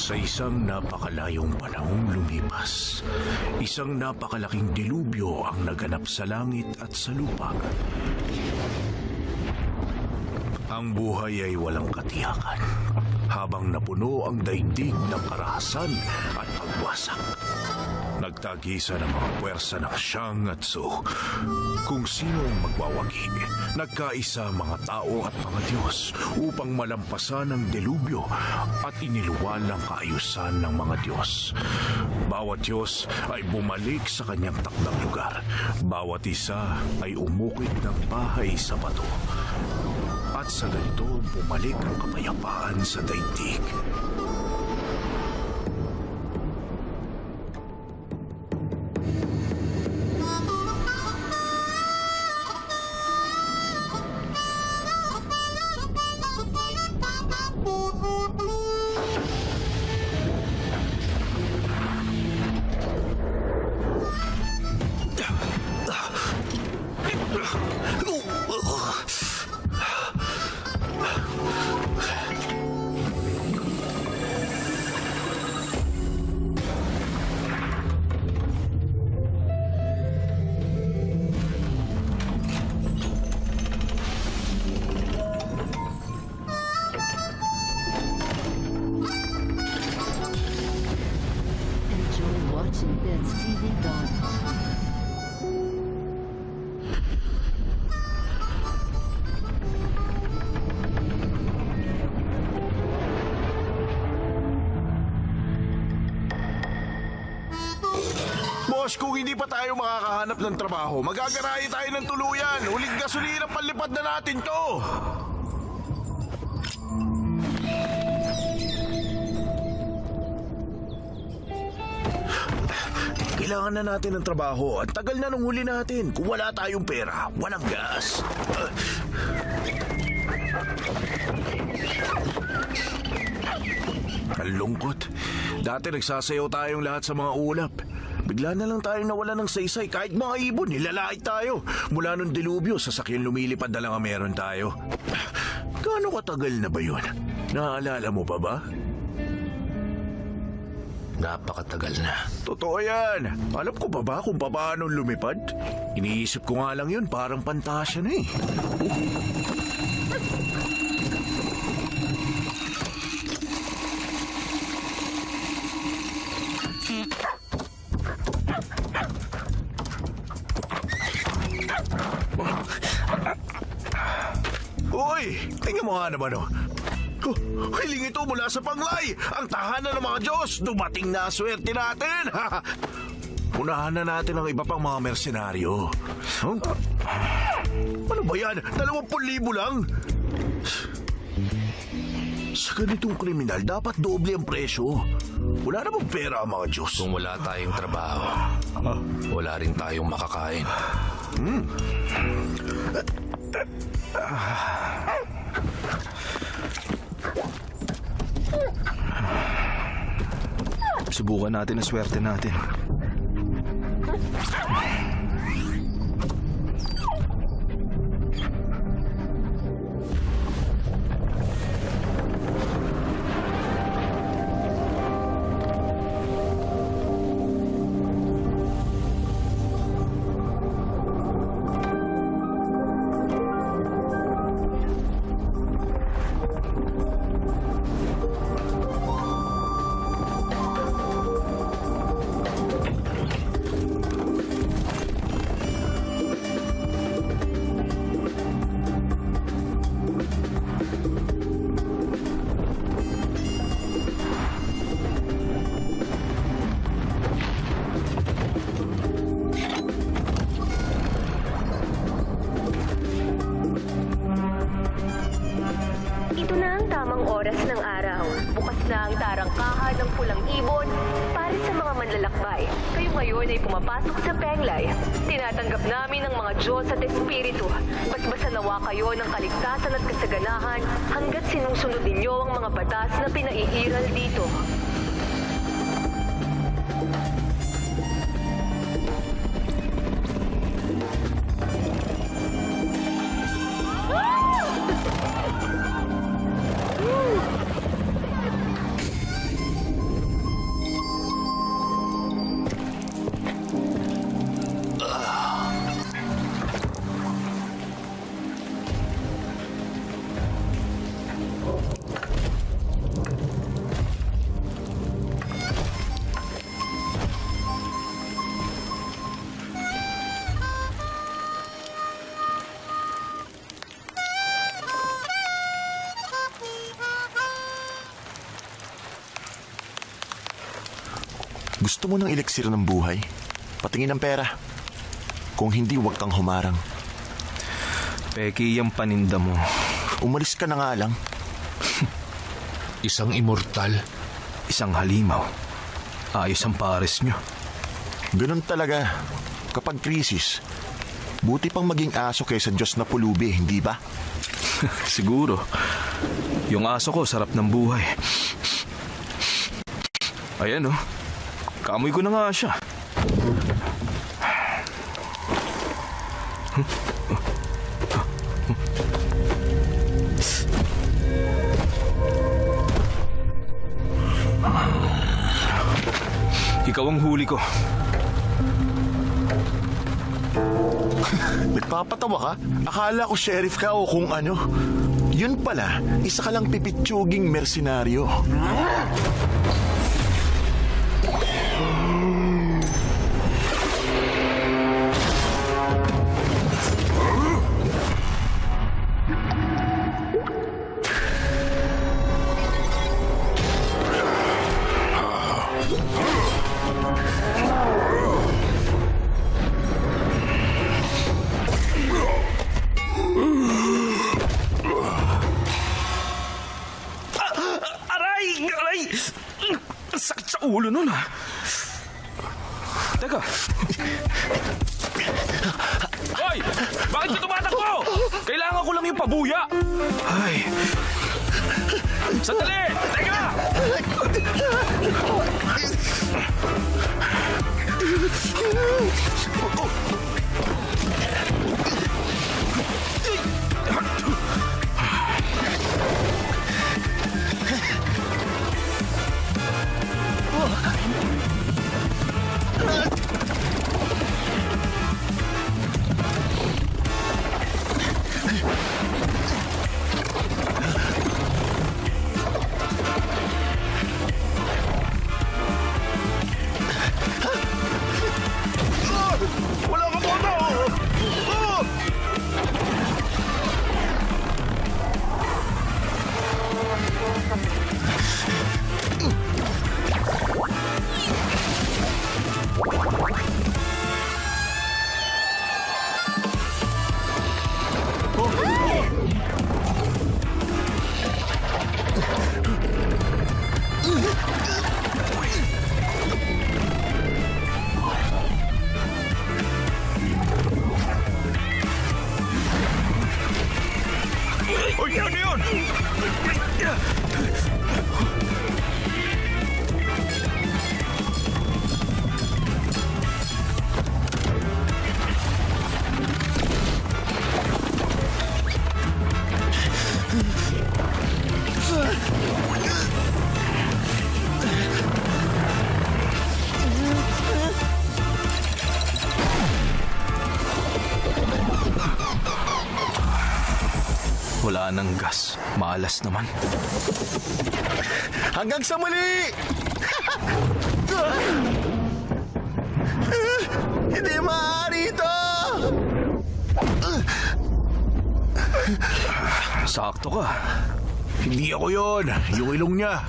Sa isang napakalayong panahong lumipas, isang napakalaking dilubyo ang naganap sa langit at sa lupa. Ang buhay ay walang katiyakan, habang napuno ang daigdig ng karahasan at pagwasak. Nagtagisa ng mga puwersa ng Shang at Su. Kung sino ang magwawagi, nagkaisa mga tao at mga Diyos upang malampasan ang delubyo at iniluwal ang kaayusan ng mga Diyos. Bawat Diyos ay bumalik sa kanyang takdang lugar. Bawat isa ay umukit ng bahay sa bato. At sa ganito, bumalik ang kapayapaan sa daigdig. Boss, kung hindi pa tayo makakahanap ng trabaho, magagarahe tayo ng tuluyan. Huling gasolina, palipad na natin to. Kailangan na natin ng trabaho. At tagal na nung huli natin. Kung wala tayong pera, walang gas. Ang lungkot. Dati nagsasayaw tayong lahat sa mga ulap. Bigla na lang tayong nawala ng saysay. Kahit mga ibon, nilalait tayo. Mula nung dilubyo, sasakyan lumilipad na lang ang meron tayo. Gaano katagal na ba yun? Naaalala mo pa ba? Napakatagal na. Totoo yan. Alam ko pa ba kung paano lumipad? Iniisip ko nga lang yun, parang pantasya na eh. Uy! Tingnan mo nga naman oh. Hiling ito mula sa Panglay! Ang tahanan ng mga Diyos! Dumating na swerte natin! Unahan na natin ang iba pang mga mersenaryo. Huh? Ano ba yan? 20,000 lang? Sa ganitong kriminal, dapat doble ang presyo. Wala namang pera ang mga Diyos. Kung wala tayong trabaho, wala rin tayong makakain. Subukan natin ang swerte natin. Ito na ang tamang oras ng araw. Bukas na ang tarangkahan ng pulang ibon para sa mga manlalakbay. Kayo ngayon ay pumapasok sa Penglay. Tinatanggap namin ang mga Diyos at Espiritu. Basbasan nawa kayo ng kaligtasan at kasaganahan hanggat sinusunod ninyo ang mga batas na pinaiiral dito. Gusto mo ng eliksir ng buhay? Patingin ng pera. Kung hindi, huwag kang humarang. Peki yung paninda mo. Umalis ka na nga lang. Isang immortal. Isang halimaw. Ayos ang pares nyo. Ganun talaga. Kapag krisis, buti pang maging aso kaysa Diyos na pulubi, hindi ba? Siguro. Yung aso ko, sarap ng buhay. Ayan oh. Kamoy ko na nga siya. Ikaw ang huli ko. Nagpapatawa ka? Akala ko sheriff ka o kung ano. Yun pala, isa ka lang pipitsuging mersenaryo. Aray! Sakit sa ulo nun ah. Teka. Hoy! Bakit ka tumatakbo? Kailangan ko lang yung pabuya. Ay. Sandali! Teka! Wala ka boto! Hoy, ano yun? Wala nang gas. Maalas naman. Hanggang sa muli! Hindi maaari ito! Sakto ka. Hindi ako yon. Yung ilong niya.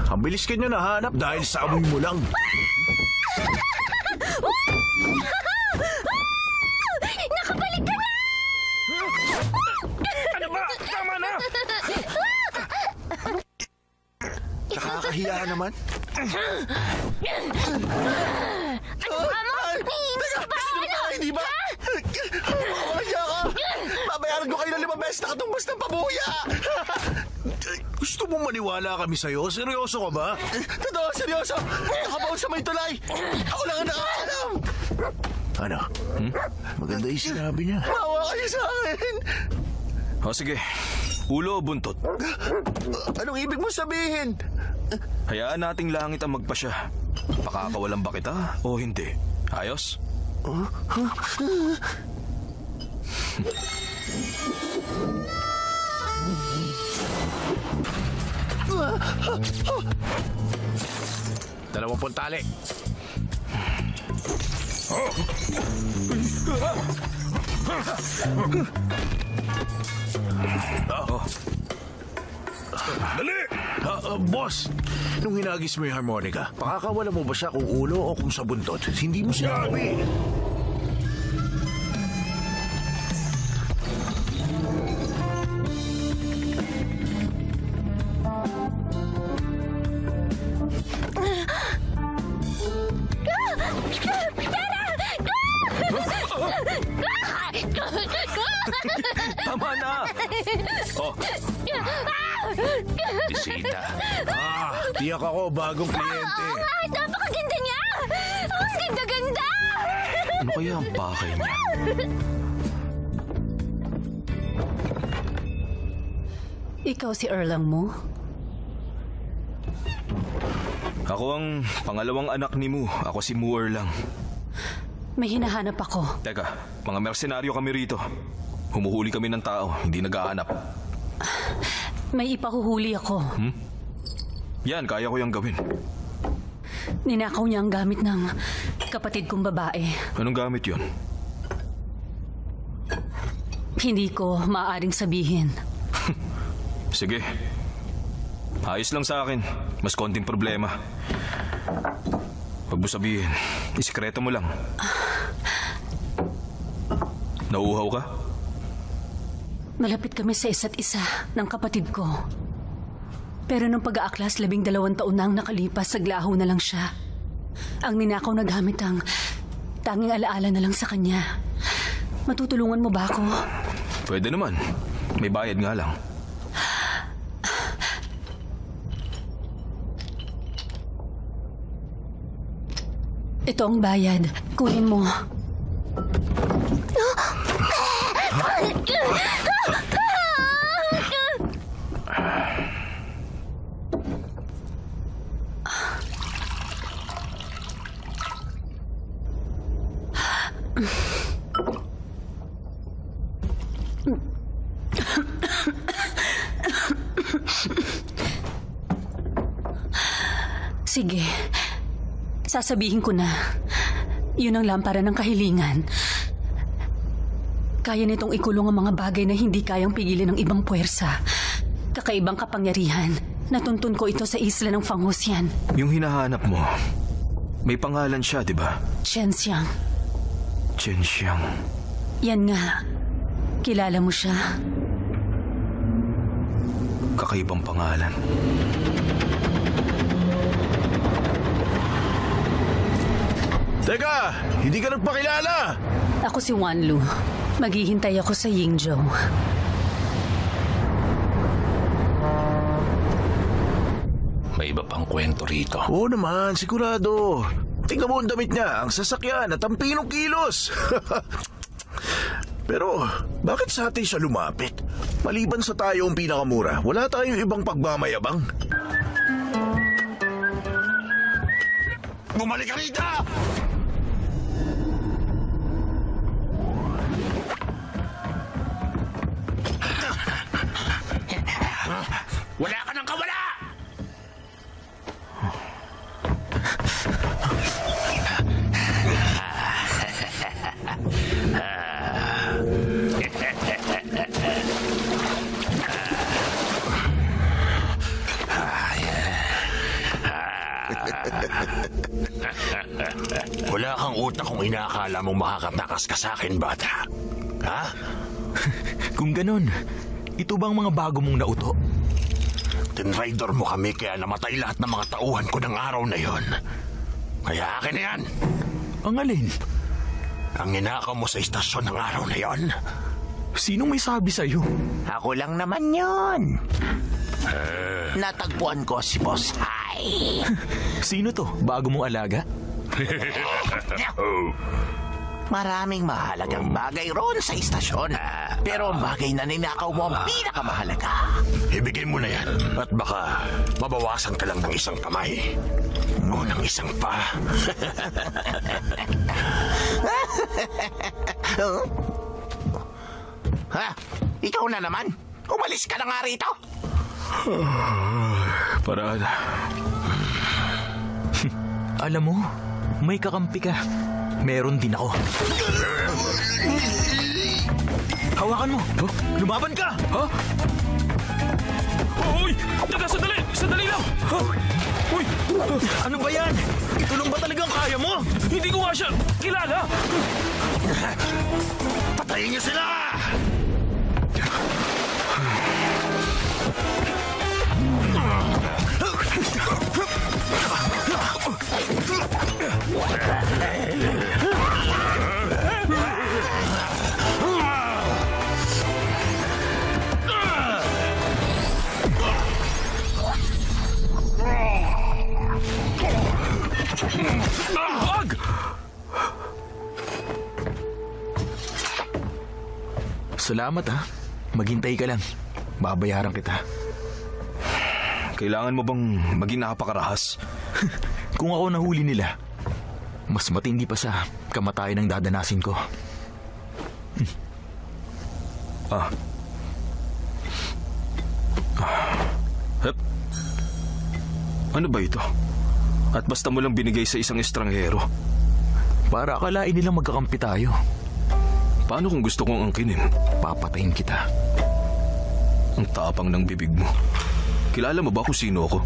Ang bilis kanya nahanap dahil sa amoy mo lang. Nakabalik ka na! Ano ba? Tama na! Nakakahiya naman. Hindi ba? Mamaya ka! Babayaran ko kayo ng 5 beses na katumbas ng pabuya! Gusto mo maniwala kami sa'yo? Seryoso ka ba? Totoo, seryoso! Nakabaon sa may tulay! Ako lang ang nakakalam! Ano? Maganda yung sinabi niya. Mawa kayo sa akin! O sige. Ulo o buntot? Anong ibig mo sabihin? Hayaan nating langit ang magpasya. Pakakawalan ba kita o hindi? Ayos? Dalawang tali. Oh. Dali! Boss, nung hinagis mo yung harmonica, pakakawala mo ba siya kung ulo o kung sa buntot? Hindi mo sinabi. Tama na! Oh, bisita. Tiyak ako, bagong kliyente. Oo nga, napakaganda niya! Ang ganda-ganda! Ano kaya ang pakay niya? Ikaw si Erlang mo? Ako ang pangalawang anak ni Mu. Ako si Muer lang. May hinahanap ako. Teka, mga mersenaryo kami rito. Humuhuli kami ng tao, hindi naghahanap. May ipahuhuli ako. Yan, kaya ko yung gawin. Ninakaw niya ang gamit ng kapatid kong babae. Anong gamit yun? Hindi ko maaaring sabihin. Sige. Ayos lang sa akin. Mas konting problema. Huwag mo sabihin. Isikreto mo lang. Nauuhaw ka? Malapit kami sa isa't isa ng kapatid ko. Pero nung pag-aaklas, 12 taon na ang nakalipas, saglaho na lang siya. Ang ninakaw na gamit ang tanging alaala na lang sa kanya. Matutulungan mo ba ako? Pwede naman. May bayad nga lang. Ito ang bayad. Kunin mo. Sige. Sasabihin ko na. Yun ang lampara ng kahilingan. Kaya nitong ikulong ang mga bagay na hindi kayang pigilin ng ibang puwersa. Kakaibang kapangyarihan. Natuntun ko ito sa isla ng Fanghosian. Yung hinahanap mo, may pangalan siya, di ba? Chen Xiang. Chen Xiang. Yan nga. Kilala mo siya? Kakaibang pangalan. Teka, hindi ka nagpakilala. Ako si Wanlu. Maghihintay ako sa Yingzhou. May iba pang kwento rito. Oo naman, sigurado. Tingnan mo ang damit niya, ang sasakyan at ang pinong kilos. Pero, bakit sa atin siya lumapit? Maliban sa tayo ang pinakamura, wala tayong ibang pagmamayabang. Bumalik ka rito! Wala ka nang kawala! Wala kang utak kung inaakala mong makakatakas ka sa akin, bata. Ha? Kung ganun, ito bang mga bago mong nauto? Tinrider mo kami kaya namatay lahat ng mga tauhan ko ng araw na yon. Kaya akin na yan. Ang alin? Ang ninakaw mo sa istasyon ng araw na yon. Sinong may sabi sa'yo? Ako lang naman yon. Natagpuan ko si Boss Hai. Sino to? Bago mong alaga? Maraming mahalagang bagay roon sa istasyon. Pero ang bagay na ninakaw mo ang pinakamahalaga. Ibigay mo na yan. At baka mabawasan ka lang ng isang kamay. O ng isang pa. Ha? Ikaw na naman? Umalis ka na nga rito. Paraan. Alam mo, may kakampi ka. Meron din ako. Hawakan mo. Lumaban ka! Ha? Hoy! Ano ba yan? Ito lang ba talagang kaya mo? Hindi ko nga siya kilala! Patayin niyo sila! Wag! Salamat ha. Maghintay ka lang. Babayaran kita. Kailangan mo bang maging napakarahas? Kung ako nahuli nila, mas matindi pa sa kamatayan ang dadanasin ko. Hep. Ano ba ito? At basta mo lang binigay sa isang estranghero. Para akalain nilang magkakampi tayo. Paano kung gusto kong angkinin? Papatayin kita. Ang tapang ng bibig mo. Kilala mo ba kung sino ako?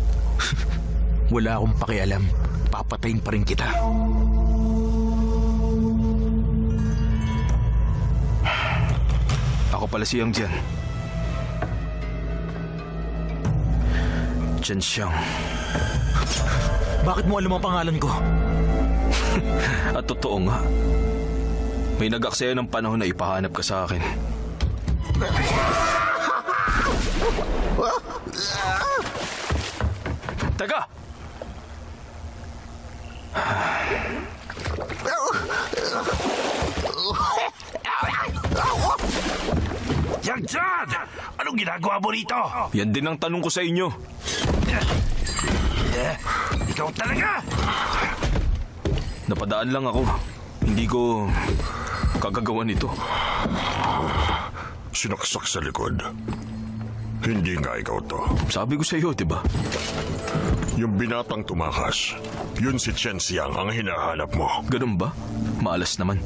Wala akong pakialam. Papatayin pa rin kita. Ako pala siyang Jian. Jian Xiang. Bakit mo alam ang pangalan ko? At totoo nga. May nag-aksaya ng panahon na ipahanap ka sa akin. Teka! Yang Jan! Anong ginagawa mo rito? Yan din ang tanong ko sa inyo. Ikaw talaga! Napadaan lang ako. Hindi ko kagagawa nito. Sinaksak sa likod. Hindi nga ikaw to. Sabi ko sa iyo, di ba? Yung binatang tumakas, yun si Chen Xiang ang hinahanap mo. Ganun ba? Maalas naman.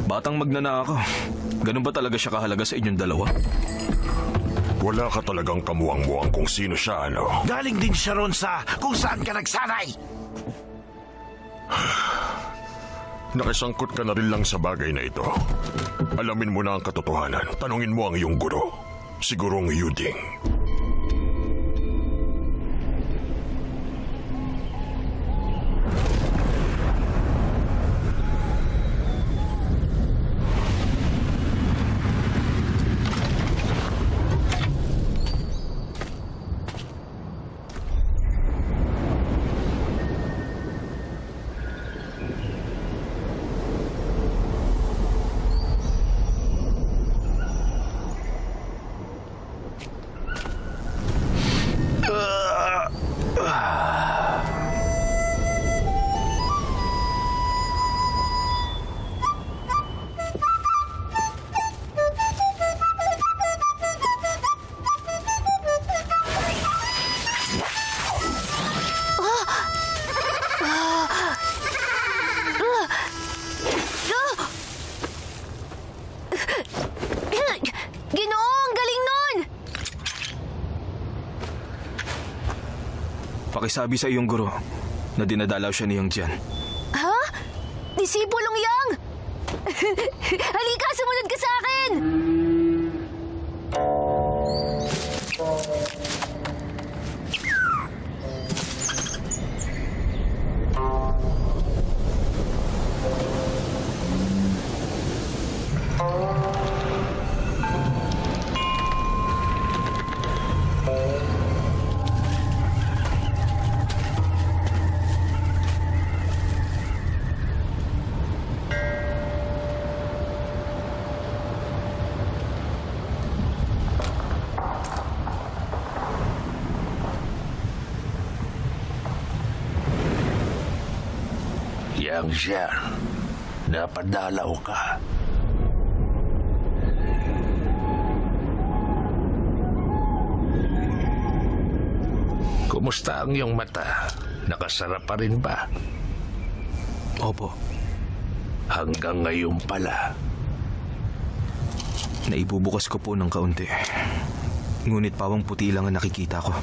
Batang magnanakaw. Ganun ba talaga siya kahalaga sa inyong dalawa? Wala ka talagang kamuang-muang kung sino siya, ano? Galing din siya ron sa kung saan ka nagsanay. Nakisangkot ka na rin lang sa bagay na ito. Alamin mo na ang katotohanan. Tanungin mo ang iyong guro. Sigurong Yuding. Ginoo, ang galing nun! Pakisabi sa iyong guro na dinadalaw siya niyang Jian. Ha? Disipulong Yang! Halika, sumunod ka sa akin! Yang Jan, napadalaw ka. Kumusta ang iyong mata? Nakasara pa rin ba? Opo, Hanggang ngayon pala. naibubukas ko po ng kaunti. Ngunit pawang puti lang ang nakikita ko.